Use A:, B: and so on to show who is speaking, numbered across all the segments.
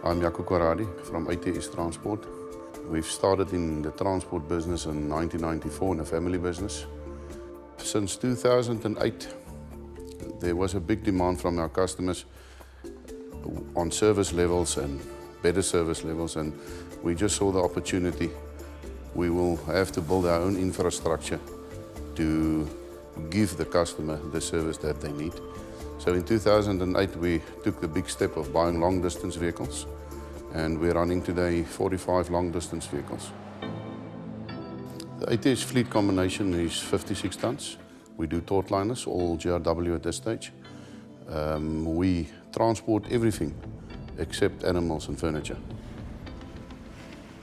A: I'm Jaco Conradie from ATS Transport. We've started in the transport business in 1994 in a family business. Since 2008, there was a big demand from our customers on service levels and better service levels, and we just saw the opportunity. We will have to build our own infrastructure to give the customer the service that they need. So in 2008, we took the big step of buying long-distance vehicles, and we're running today 45 long-distance vehicles. The ATS fleet combination is 56 tons. We do taut liners, all GRW at this stage. We transport everything except animals and furniture.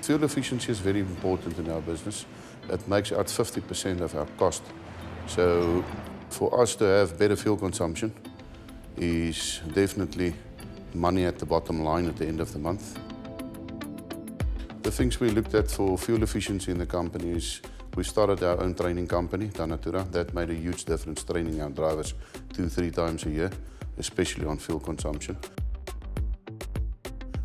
A: Fuel efficiency is very important in our business. It makes out 50% of our cost. So for us to have better fuel consumption is definitely money at the bottom line at the end of the month. The things we looked at for fuel efficiency in the company is we started our own training company, Tanatura. That made a huge difference, training our drivers 2-3 times a year, especially on fuel consumption.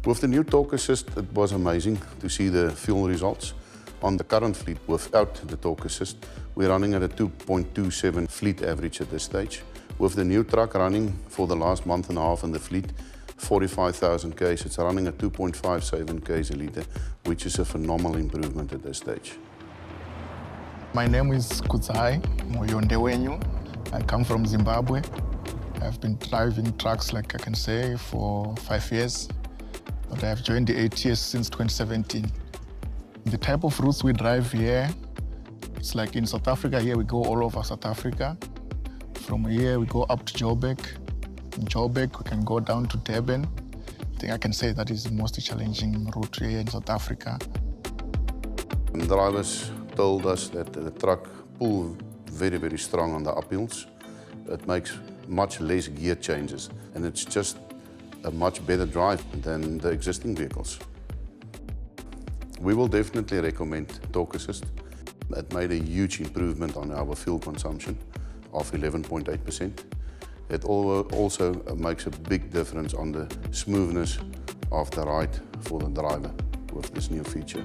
A: With the new Torque Assist, it was amazing to see the fuel results. On the current fleet, without the Torque Assist, we're running at a 2.27 fleet average at this stage. With the new truck running for the last month and a half in the fleet, 45,000 k's, it's running at 2.57 k's a litre, which is a phenomenal improvement at this stage.
B: My name is Kutsai Moyondewenyu. I come from Zimbabwe. I've been driving trucks, like I can say, for 5 years, but I've joined the ATS since 2017. The type of routes we drive here, it's like in South Africa. Here we go all over South Africa. From here we go up to Joburg. In Joburg we can go down to Durban. I think I can say that is the most challenging route here in South Africa.
A: And drivers told us that the truck pulls very, very strong on the uphills. It makes much less gear changes, and it's just a much better drive than the existing vehicles. We will definitely recommend Torque Assist. It made a huge improvement on our fuel consumption of 11.8%. It also makes a big difference on the smoothness of the ride for the driver with this new feature.